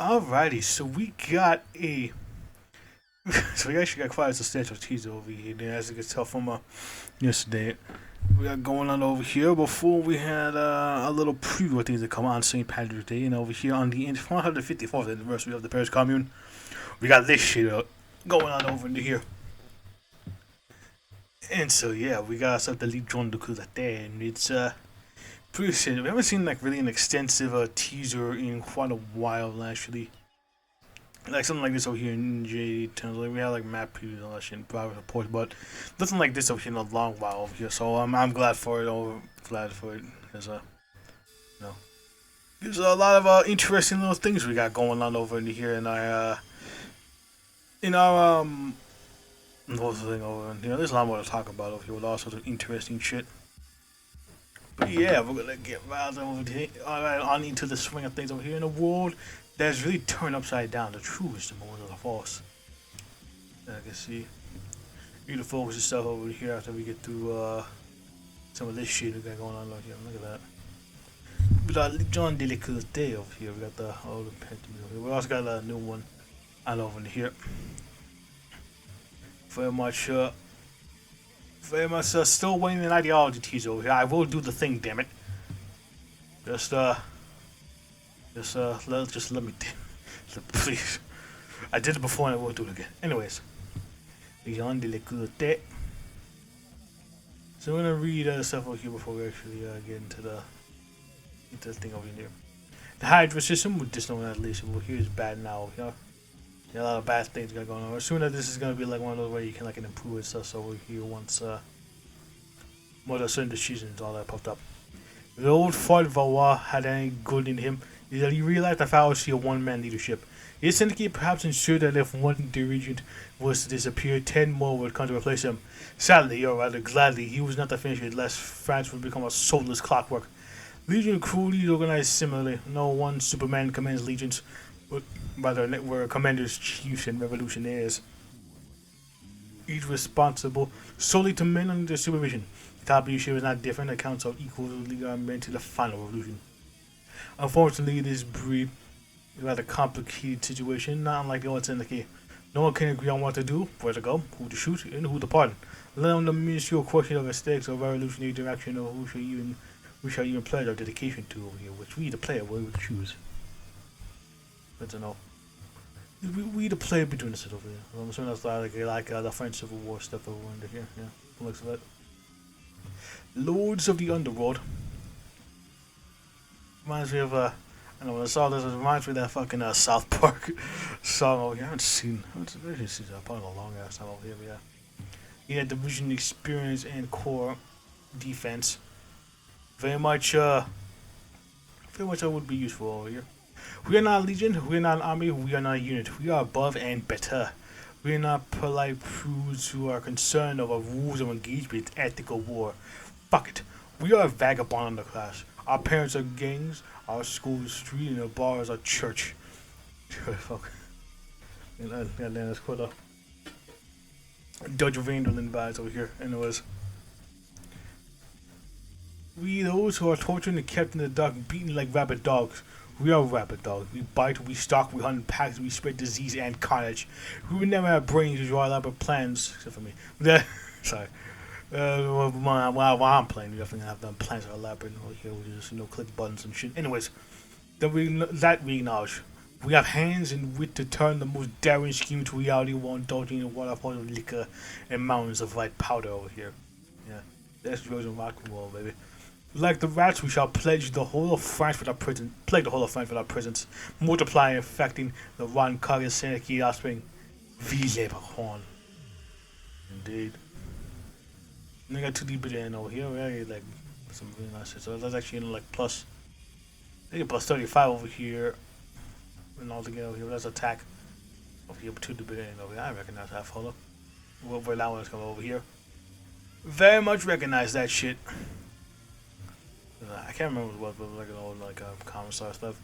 Alrighty, so we got a so we actually got quite a substantial teaser over here. As you can tell from yesterday, we got going on over here. Before we had a little preview of things that come on St. Patrick's Day, and over here on the 154th anniversary of the Paris Commune, we got this shit going on over into here. And so yeah, we got ourselves the Légion de cruauté, and it's pretty shit. We haven't seen like really an extensive teaser in quite a while actually. Like something like this over here in J10. Like we have like map previews and all that shit and private reports, but nothing like this over here in a long while over here. So I'm glad for it. Glad for it because you know there's a lot of interesting little things we got going on over in here in our what's the thing over in here. There's a lot more to talk about over here with all sorts of interesting shit. But yeah, we're gonna get right over here. Alright, on into the swing of things over here in the world that's really turned upside down. The true is the moment of the false. I can see. We need to focus and stuff over here after we get through some of this shit we got going on over here. Look at that. We got John de la Cruauté over here. We got the old Phantom over here. We also got a new one on over here. Very much still waiting an ideology teaser over here. I will do the thing, damn it. Just let me please. I did it before and I won't do it again. Anyways. Légion de la cruauté. So we're gonna read stuff over here before we actually get into the thing over here. The Hydra system, with this one at least over here, is bad now over here. Yeah, a lot of bad things got going on. Assume that this is gonna be like one of those where you can like improve and stuff. So over here once more than certain decisions all that popped up. The old Fort Valois had any good in him is that he realized the fallacy of one-man leadership. His syndicate perhaps ensured that if one dirigent was to disappear, 10 more would come to replace him. Sadly, or rather gladly, he was not to finish it, lest France would become a soulless clockwork. Legion cruelly is organized similarly. No one Superman commands legions, but rather were commanders, chiefs, and revolutionaries. Each responsible solely to men under their supervision. The top leadership is not different. Accounts of equally are meant to the final revolution. Unfortunately, this brief, rather complicated situation, not unlike the old syndicate. No one can agree on what to do, where to go, who to shoot, and who to pardon. Let alone the minuscule question of mistakes or revolutionary direction, or who shall even pledge our dedication to over here, which we, the player, will choose. But to know. We the player, be doing this over here. I'm assuming that's like the French Civil War stuff over under here. Yeah, from looks of it. Lords of the Underworld. Reminds me of I don't know when I saw this. It reminds me of that fucking South Park song over here. I haven't seen that part in a long ass time over here. But yeah, he had division experience and core defense. Very much I would be useful over here. We are not a legion. We are not an army. We are not a unit. We are above and better. We are not polite prudes who are concerned over rules of engagement, ethical war. Fuck it. We are a vagabond underclass. Our parents are gangs, our school is street, and our bars are church. Fuck. That's quite a Dutch Vanderland vibes over here. Anyways. We those who are tortured and kept in the dark, beaten like rabid dogs. We are rabid dogs. We bite, we stalk, we hunt in packs, we spread disease and carnage. We would never have brains to draw elaborate plans, except for me. Sorry. While I'm playing, we definitely have them plans that are elaborate. Here we just click buttons and shit. Anyways, that we acknowledge. We have hands and wit to turn the most daring scheme to reality while indulging in waterfalls of liquor and mountains of white powder over here. Yeah, that's drugs and rock and roll, baby. Like the rats, we shall pledge the whole of France with our prison, plague the whole of France with our prisons, multiplying and affecting the rotten carcass sanity offspring. Vive le patron. Indeed. And I got 2 deep in over here. We already like some really nice shit. So that's actually like plus. I think plus 35 over here. And all together over here. That's attack over here. 2 deep in over here. I recognize that photo. Where that one is coming over here. Very much recognize that shit. I can't remember what like an old commissar stuff.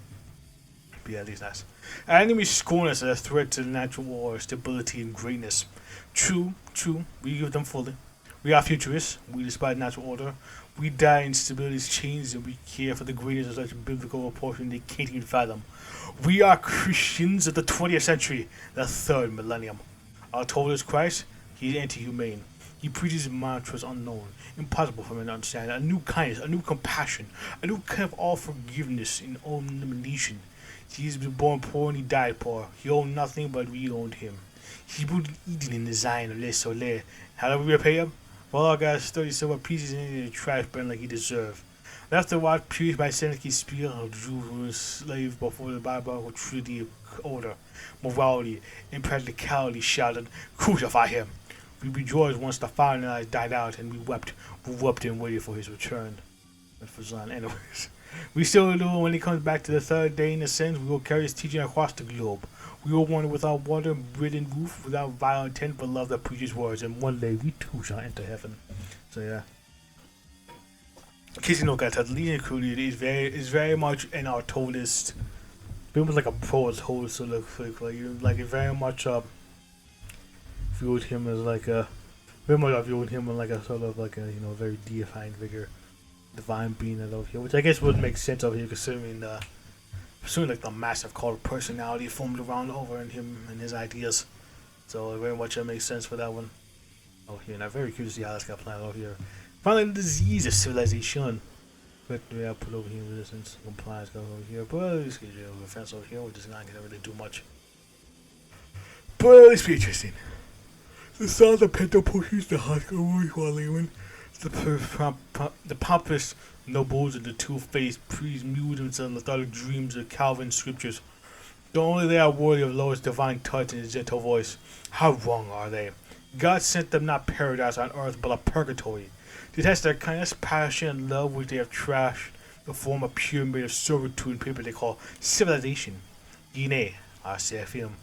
But yeah, these nice. Our enemies scorn us as a threat to the natural order, stability, and greatness. True, we give them fully. We are futurists. We despise natural order. We die in stability's chains, and we care for the greatness of such biblical proportion they can't even fathom. We are Christians of the 20th century, the third millennium. Our told is Christ. He is anti-humane. He preaches mantras unknown, impossible for men to understand. A new kindness, a new compassion, a new kind of all forgiveness and all elimination. He has been born poor and he died poor. He owned nothing, but we owned him. He rooted Eden in the Zion of Le Soleil. How do we repay him? Well, I got 30 silver pieces in the trash bin like he deserved. Afterward, pierced by Seneca's spear, a Jew who was slave before the Bible with treaty of order, morality, and practicality shouted, "Crucify him!" We rejoiced once the fire night died out, and we wept and waited for his return. But for Zion, anyways. We still do when he comes back to the third day in the sense we will carry his teaching across the globe. We will wander without water, bread and roof, without vile intent, but love that preaches words, and one day we too shall enter heaven. So yeah. In case you know, guys, the Legion community is very much in our totalist. Very much like a pro-total sort of like very much viewed him as like a very much I viewed him as like a sort of like a very deifying figure, divine being over here, which I guess would make sense over here considering like the massive cult of personality formed around over in him and his ideas. So very much that makes sense for that one over here. And I'm very curious to see how this got planned over here. Finally, the disease of civilization. But yeah, I'll put over here resistance compliance go over here. But let's get you over fence over here. We're just not gonna really do much. But at least be interesting. The sound of Pinto pushes the hospital while leaving. The pompous nobles and the two-faced priests mute themselves lethargic dreams of Calvin's scriptures. Though only they are worthy of Lord's divine touch and his gentle voice. How wrong are they? God sent them not paradise on earth, but a purgatory. To test their kindness, passion, and love which they have trashed, to form a pyramid of servitude and paper they call civilization. Yea, I say of him.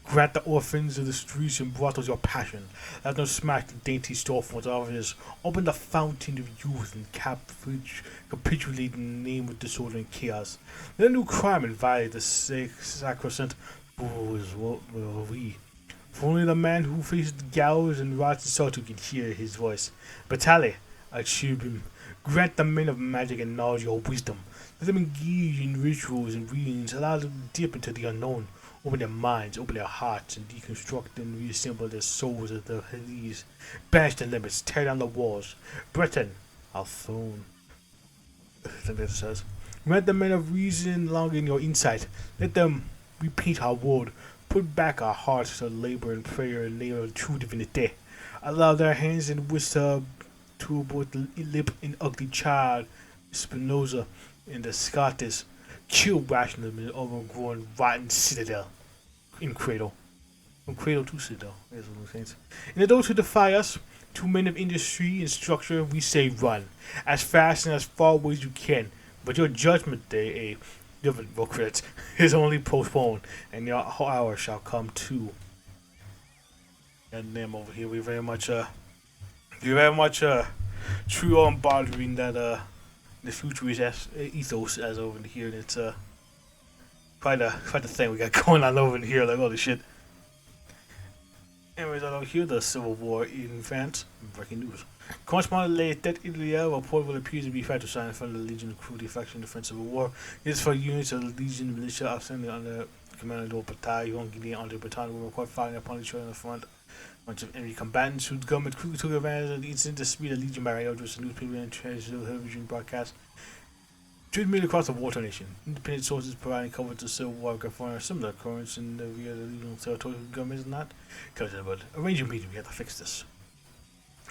Grant the orphans of the streets and brothels your passion. Let them smash the dainty storefronts of others. Open the fountain of youth and capitulate in the name of disorder and chaos. Let a new crime invite the sacrosanct we. For only the man who faces the gallows and rots in solitude can hear his voice. Batale, I him. Grant the men of magic and knowledge your wisdom. Let them engage in rituals and readings. Allow them to dip into the unknown. Open their minds, open their hearts, and deconstruct and reassemble their souls at the Hades. Bash the limits, tear down the walls. Britain, our throne. I think that says. Grant the men of reason long in your insight. Let them repaint our world. Put back our hearts to labor and prayer in the name of true divinity. Allow their hands and whisper to both lip and ugly child, Spinoza and the Scottish. Kill rationalism in overgrown rotten citadel. In cradle. From cradle to citadel. There's what I'm saying. And those who defy us, to men of industry and structure, we say run. As fast and as far away as you can. But your judgment day, different critics, is only postponed, and your hour shall come too. And them over here, we very much true on bothering that the futurist ethos as over here, and it's quite a thing we got going on over here, like holy shit. Anyways, over here, the Civil War in France. Breaking news. Correspondent lay that Italy report will appear to be fratricide in front of the Legion of cruauté faction in the French Civil War. It is for units of the Legion militia ascending under command of Bataillon Guinea under Baton will record firing upon each other in the front. A bunch of enemy combatants whose government quickly took advantage of the incident to speed the Legion by radio address, newspaper and television broadcast. Transmitted across the war nation. Independent sources providing coverage of Civil War confirm a similar occurrence in the rear of the Legion territory. The government is not covered, but arrange a meeting. We have to fix this.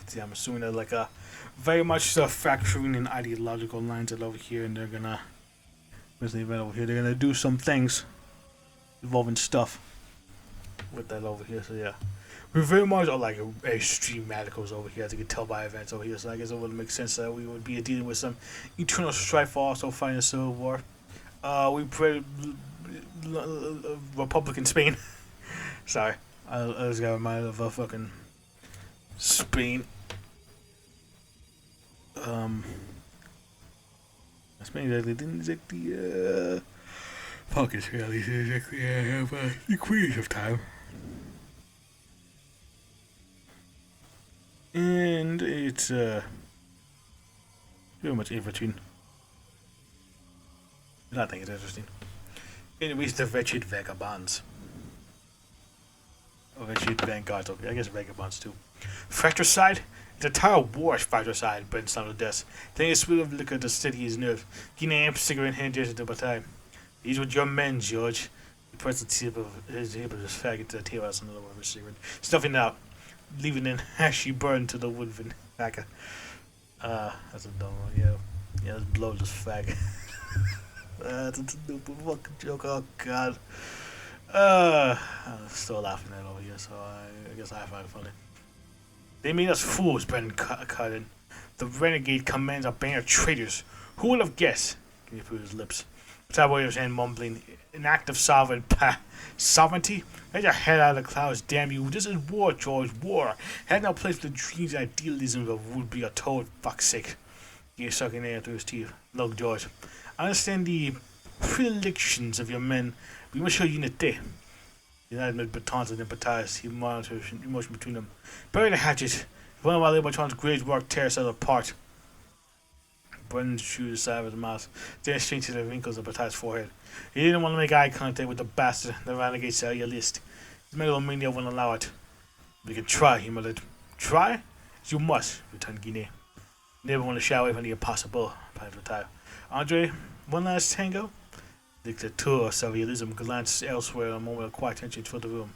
See, I'm assuming that like a very much fracturing and ideological lines that over here, and they're gonna, where's the event over here? They're gonna do some things involving stuff with that over here. So yeah, we very much are like extreme radicals over here, as you can tell by events over here. So I guess it would make sense that we would be dealing with some internal strife, also fighting a civil war. We pray Republican Spain. Sorry, I just got reminded of a fucking Spain. Spain didn't exactly focus really exactly have the queens of time. And it's very much in between. Nothing is interesting. Anyways, the wretched vagabonds. Or wretched vanguards, okay, I guess vagabonds too. Fratricide? The entire war is fratricide, burns down to death. Then a swill of liquor to steady his nerve. Guinea amp cigarette hand to the battalion. These were your men, George. He pressed the tip of his faggot to the table as another one of his cigarette. Stuffing out, leaving an ashy burn to the wood tobacco. That's a dumb one, yeah. Yeah, let's blow this faggot. That's a stupid fucking joke, oh god. I'm still laughing at it over here, so I guess I find it funny. They made us fools, Brendan Cutting. The renegade commands a band of traitors. Who would have guessed? Can you put his lips? Top Williams hand mumbling, an act of sovereignty? Get your head out of the clouds, damn you. This is war, George, war. Had no place for the dreams and idealism of would be a toad, fuck's sake. He's sucking air through his teeth. Look, George, I understand the predilections of your men, but you must show unity. United with batons and empathize, he monitors emotion between them. Bury the hatchet. If one of our Labourton's great work tears us apart. Brendan chewed the side of his mouth, then straight to the wrinkles of Bataille's forehead. He didn't want to make eye contact with the bastard, the renegade serialist. His megalomania wouldn't allow it. We can try, he muttered. Try? You must, returned Guinea. Never want to shy away from the impossible, replied Bataille. Andre, one last tango? Dictator Surrealism glanced elsewhere in a moment of quiet tension filled the room.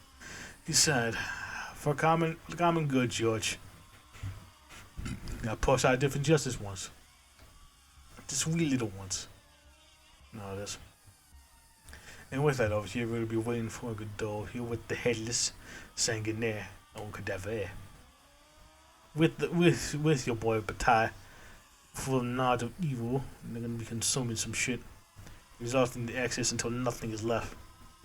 He said, for common good, George. Now push out different justice once. Just wee little ones. No, this. And with that, obviously, we're going to be waiting for a good door here with the headless sanguinaire on cadaver. With your boy Bataille, full of knowledge of evil, and they're going to be consuming some shit. Exhausting the excess until nothing is left.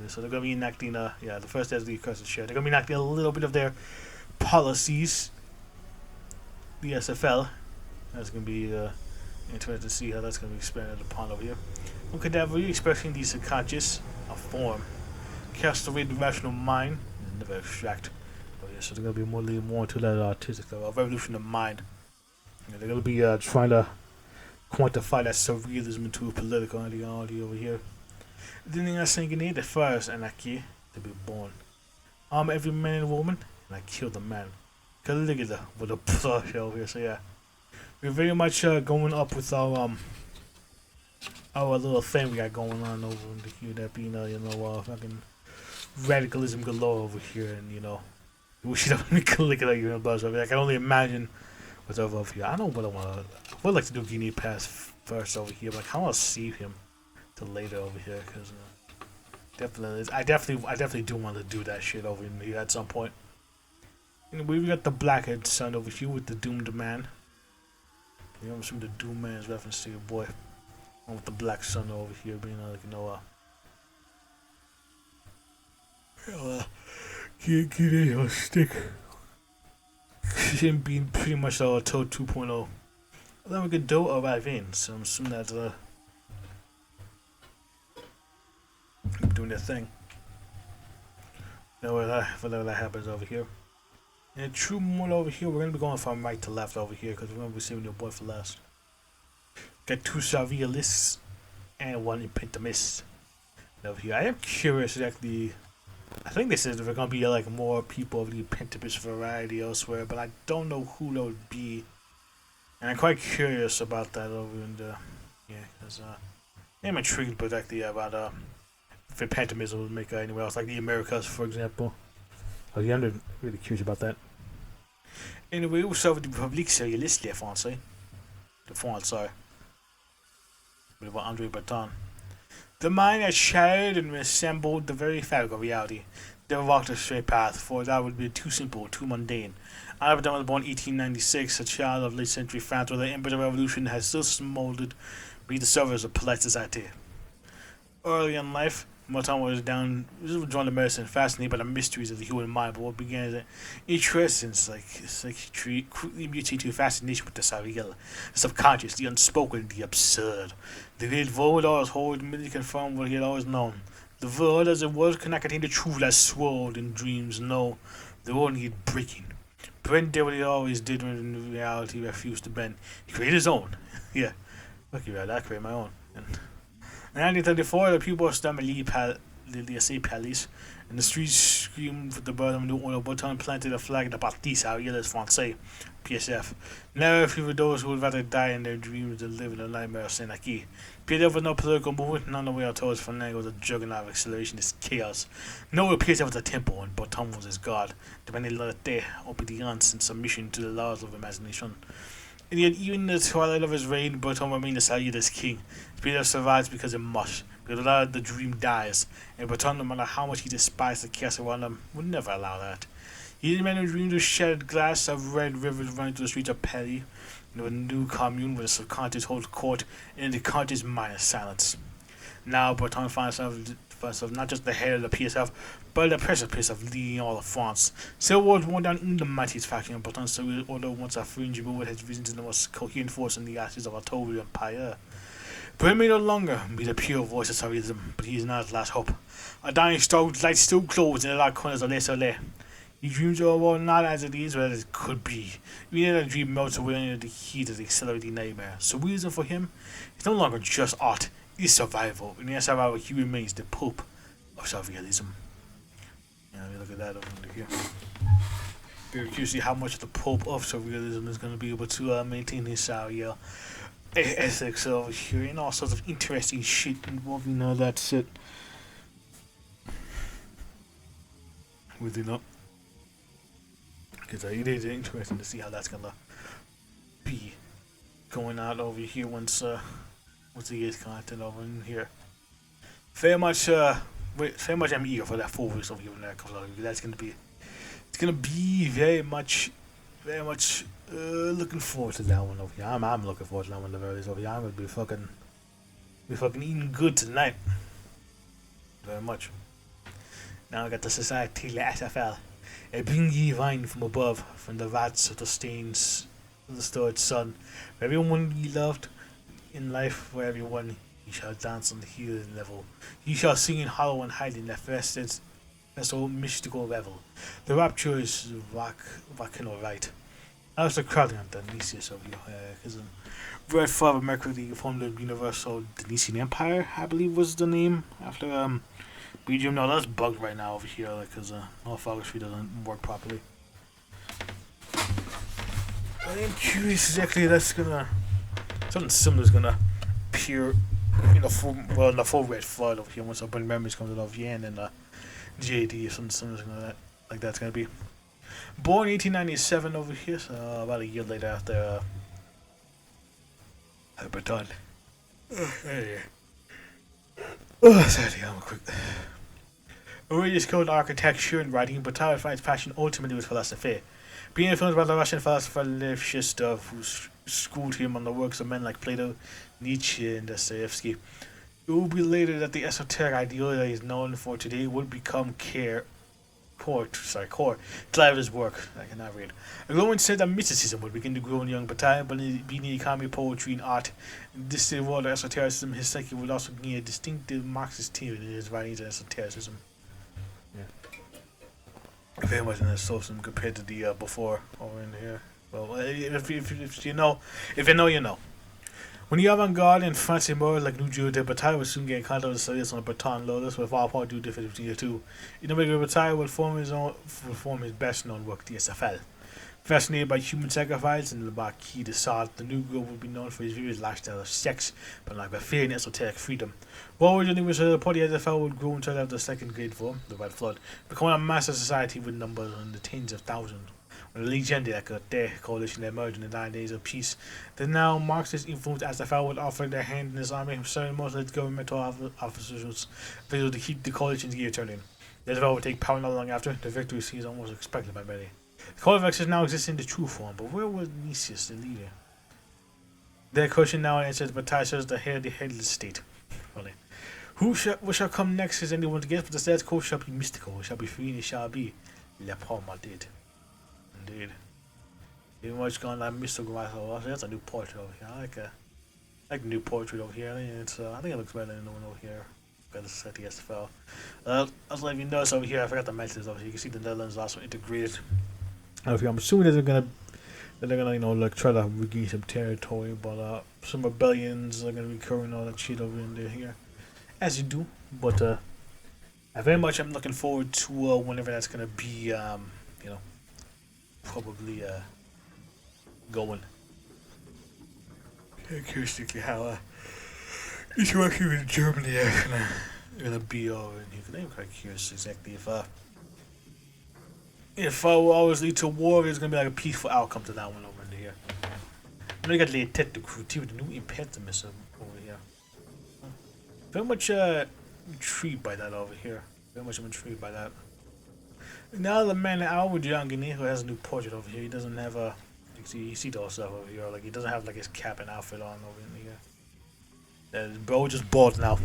So they're going to be enacting, the first as the cursed share. They're going to be enacting a little bit of their policies. The SFL. That's going to be interesting to see how that's going to be expanded upon over here. On Cadaver, you expressing the subconscious, a form. Cast away the rational mind, and never abstract. Oh yeah, so they're going to be more to that artistic level, a revolution of mind. Yeah, they're going to be trying to quantify that surrealism into a political ideology over here. Then they're saying in the first anarchy to be born. Arm every man and woman, and I kill the man. Caligula with a plush over here, so yeah. We're very much going up with our little thing we got going on over here, that being fucking radicalism galore over here, and we should have Caligula here in Buzz over here. I can only imagine what's over here. I don't know what I would like to do Guinea Pass first over here, but I want to save him till later over here, because I definitely do want to do that shit over here at some point. And we've got the blackhead son over here with the doomed man. I'm assuming the doomed man is reference to your boy. And with the black sun over here being get a stick. Him being pretty much our Toad 2.0. Then we could do arrive in, so I'm assuming that doing their thing. Whatever that happens over here. And true more over here, we're gonna be going from right to left over here because we're gonna be saving your boy for last. Got two surrealists and one impedimist over here. I am curious exactly. I think this is there's gonna be like more people of the impedimist variety elsewhere, but I don't know who that would be. And I'm quite curious about that over in the because I'm intrigued particularly about if impedimism would make anywhere else, like the Americas, for example. I'm really curious about that. Anyway, we'll start with the République Socialiste de France. De France, sorry. With Andre Breton. The mind has shattered and reassembled the very fabric of reality. Never walked a straight path, for that would be too simple, too mundane. Andre Breton was born 1896, a child of late century France, where the Emperor Revolution has still smoldered beneath the surface of polite society. Early in life, Breton was drawn to medicine, fascinated by the mysteries of the human mind, but what began as an interest in psychiatry quickly mutated to a fascination with the surreal, the subconscious, the unspoken, the absurd. The great world always holds immediately confirmed what he had always known. The world as it was could not contain the truth that swirled in dreams. No, the world needed breaking. Brent did what he always did when in reality he refused to bend. He created his own. Yeah, look at that. I created my own. And in 1934, the people of Stamali Palace, and the streets screamed for the birth of a new owner. Button planted a flag in the Partis Ariels Francais, PSF. Never few of those who would rather die in their dreams than live in the nightmare of Senaki. PSF was no political movement, none of the way towards Fanang was a juggernaut of acceleration, this chaos. No, PSF was a temple, and Button was his god, demanding loyalty, obedience, and submission to the laws of imagination. And yet, even in the twilight of his reign, Button remained the Sayyida's king. PSF survives because it must. Because without the dream dies, and Button, no matter how much he despised the chaos around him, would never allow that. He didn't even dream of shattered glass of red rivers running through the streets of Pelly, and a new commune where the subconscious holds court, and the conscious mind is silence. Now Button finds himself not just the head of the PSF, but the precipice of leading all of France. Civil war worn down in the mightiest faction of Button, so although once a fringe movement has risen to the most coherent force in the ashes of a total empire. But he may no longer be the pure voice of Surrealism, but he is not his last hope. A dying star whose light still glows in the dark corners of Le Soleil. He dreams of a world not as it is, but as it could be. Even the dream melts away under the heat of the accelerating nightmare. So reason for him is no longer just art, it is survival. And in that survival, he remains the Pope of Surrealism. Yeah, look at that over here. Very curious to see how much the Pope of Surrealism is going to be able to maintain his surreal ethics over here, and all sorts of interesting shit involving that shit. With it up. Because it is interesting to see how that's gonna be going out over here once he gets content over in here. Very much I'm eager for that 4 weeks over here when that comes out. That's gonna be very much looking forward to that one over here. I'm looking forward to that one the very least over here. I'm gonna be fucking eating good tonight. Very much. Now I got the Society La SFL. I bring ye wine from above, from the vats of the stains of the stored sun. For everyone ye loved in life, for everyone ye shall dance on the healing level. Ye shall sing in hollow and hiding that festival mystical revel. The rapture is volcano right. I was crowding on Dionysius over here, because Red Father Mercury formed the Universal Dionysian Empire, I believe was the name, after Légion. No, that's bugged right now over here, because orthography doesn't work properly. I am curious exactly that's gonna, something similar is gonna appear in the full Red Flood over here once Open Memories comes out of Yan and JD, something similar like that's gonna be. Born 1897 over here, so about a year later after Breton. Sorry, I'm quick. Religious code, architecture, and writing, Bataille finds passion ultimately with philosophy. Being influenced by the Russian philosopher Lev Shestov, who schooled him on the works of men like Plato, Nietzsche, and Dostoevsky. It will be later that the esoteric ideal that he is known for today would become core to drive his work. I cannot read. A glowing sense of mysticism would begin to grow in young Bataille, but being in economy, poetry, and art, in this world of esotericism, his psyche would also gain a distinctive Marxist tone in his writings and esotericism. Yeah. Very much in the social compared to the before over in here. Well, if you know, you know. When the avant-garde in France emerged like New Jersey, Bataille would soon get in contact with the studies on the Breton Lotus, with all part due difference between the two. In a way, Bataille would form his best-known work, the SFL. Fascinated by human sacrifice and the Marquis de Sade, the new girl would be known for his various lifestyle of sex, but like by fear and esoteric freedom. While originally was the party SFL would grow into the second great form, the Red Flood, becoming a massive society with numbers in the tens of thousands. When the Légion, like a coalition that emerged in the 9 days of peace, the now Marxist influenced SFL would offer their hand in this army, serving most of its governmental officers to keep the coalition's gear turning. The SFL would take power not long after. The victory seems almost expected by many. The Codex now exists in the true form, but where was Nicias, the leader? Their question now answers, but Ty says the head of the headless state. Funny. What shall come next is anyone to guess, but the status quo shall be mystical, it shall be free, and it shall be Le Palma did. Indeed. Very much gone like mystical. That's a new portrait over here. I like the new portrait over here. I think it looks better than the one over here. Got the Society SFL. I was letting you notice over here, I forgot to mention this over here. You can see the Netherlands is also integrated I'm assuming that they're gonna like try to regain some territory, but some rebellions are gonna be occurring all that shit over in there here, as you do. But I very much am looking forward to whenever that's gonna be. You know, probably going. Curious to see how interaction with Germany are gonna be over in here. 'Cause I'm quite curious exactly if I will always lead to war, there's gonna be like a peaceful outcome to that one over in here. I know you got the intent to cruauté with the new impediment over here. Very much intrigued by that over here. Very much I'm intrigued by that. Now the man Albert Youngini who has a new portrait over here, he doesn't have a you see all stuff over here, like he doesn't have like his cap and outfit on over in here. Bro just bald now.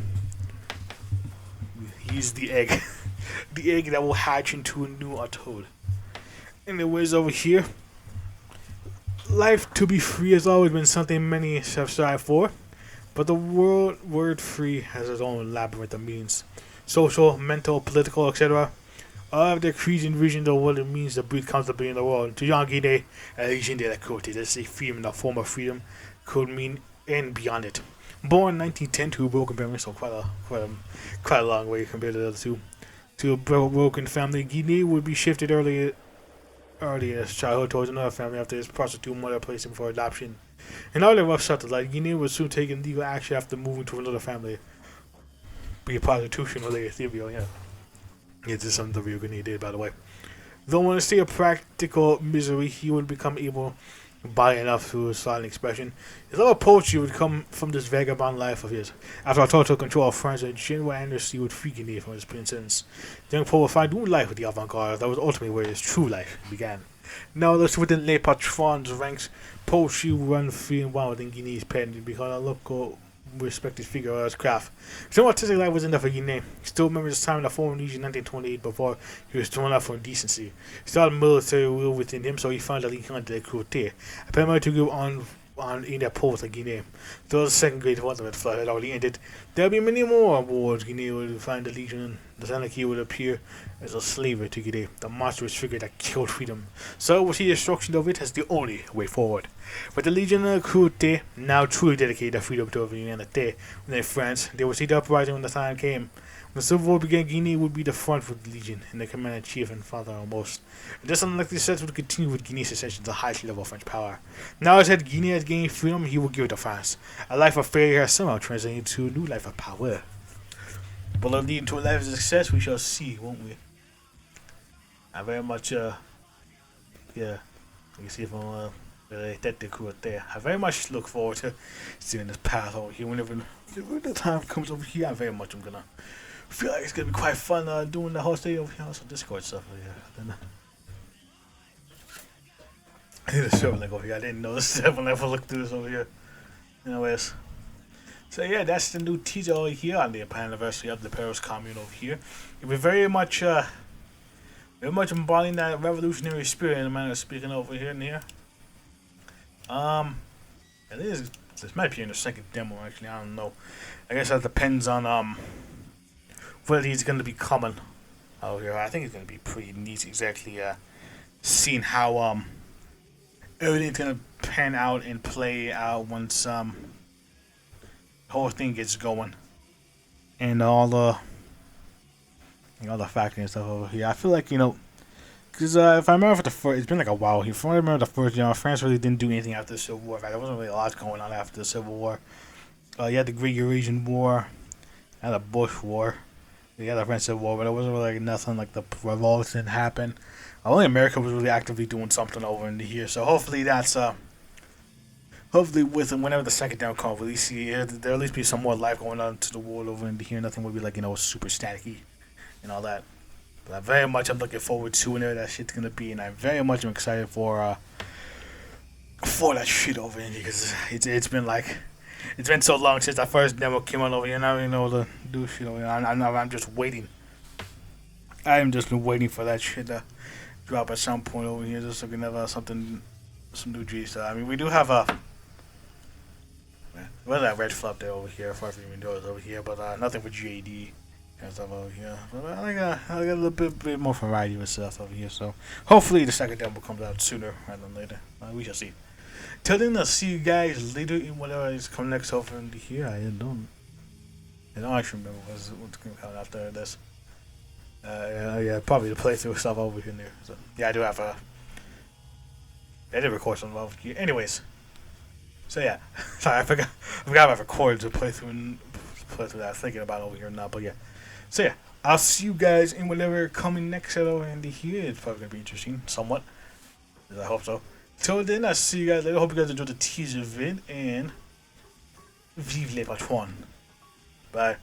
He's the egg. The egg that will hatch into a new toad. Anyways, over here, life to be free has always been something many have strived for, but the word free has its own labyrinth of meanings. Social, mental, political, etc. All of their creeds and visions of what it means to breathe comfortably in the world. To Jean Guinée, Légion de la cruauté, let's say freedom in the form of freedom could mean and beyond it. Born in 1910 to a broken family, so quite a long way compared to the other two. To a broken family, Guinée would be shifted early in his childhood towards another family after his prostitute mother placed him for adoption. In all the rough start of life, Guinée was soon taking legal action after moving to another family. Be a prostitution related theory, yeah. This is something the real Guinea did, by the way. Though in a state of practical misery, he would become able to buy enough through his silent expression. His love of poetry would come from this vagabond life of his. After a total control of France and genuine amnesty would free Guinea from his prisons. The young poet would find new life with the avant-garde. That was ultimately where his true life began. Now, thus within Les Patrons ranks, poetry would run free and wild within Guinea's pen and become a local respected figure of his craft. His own artistic life was enough for Guinea. He still remembers his time in the foreign Legion in 1928 before he was thrown out for indecency. He started military will within him, so he found that he can't de cruauté. Apparently to go on in their post like Guinea. Though the second great Waterman flood had already ended, there will be many more wars. Guinea would find the Legion. The Senate would appear as a slaver to Guinea, the monstrous figure that killed freedom. So would see destruction of it as the only way forward. But the Legion of cruauté now truly dedicated their freedom to humanity. When in France, they would see the uprising when the time came. When the Civil War began, Guinea would be the front for the Legion, and the commander-in-chief and father almost. And this unlikely success would continue with Guinea's ascension to the highest level of French power. Now as Guinea has gained freedom, he will give it to France. A life of failure has somehow translated into a new life of power. Will it lead to a life of success? We shall see, won't we? I very much, yeah. You can see from I very much look forward to seeing this path over here. Whenever the time comes over here, I very much am gonna feel like it's gonna be quite fun doing the whole stay over here. Also Discord stuff over here. Then, I did a server link over here. I didn't know this server link. I looked through this over here. Anyways. So yeah, that's the new teaser over here on the anniversary of the Paris Commune over here. It was very much embodying that revolutionary spirit in the manner of speaking over here and here. This might be in the second demo actually, I don't know. I guess that depends on whether he's gonna be coming over here. I think it's gonna be pretty neat exactly seeing how everything's gonna pan out and play out once the whole thing gets going. And all the factory and stuff over here. I feel like, because if I remember the first, it's been like a while. If I remember the first, France really didn't do anything after the Civil War. In fact, there wasn't really a lot going on after the Civil War. You had the Great Eurasian War, and the Bush War. You had the French Civil War, but it wasn't really like nothing like the revolution happened. Only America was really actively doing something over in here. So hopefully that's hopefully with whenever the second down comes, at least there'll at least be some more life going on to the world over in here. Nothing would be like super staticky and all that. But I'm looking forward to whenever that shit's gonna be, and I very much am excited for that shit over here because it's been so long since that first demo came on over here, and I don't even know to do shit over here. I'm just waiting. I am just been waiting for that shit to drop at some point over here, just so we can have some new G stuff. I mean, we do have that red flop there over here, far from even doors over here, but nothing for GAD. and stuff over here. But I got a little bit more variety with stuff over here. So hopefully the second demo comes out sooner rather than later. We shall see. Till then, I'll see you guys later in whatever is coming next over into here. I don't actually remember what's coming out after this. Yeah, probably the playthrough stuff over here and there. So yeah, I do have I did record some over here. Anyways, so yeah, sorry, I forgot about recording to play through that I was thinking about over here now. But yeah, so yeah, I'll see you guys in whatever coming next over into here. It's probably gonna be interesting, somewhat. I hope so. Till then, I'll see you guys later. Hope you guys enjoyed the teaser vid and vive les patrons. Bye.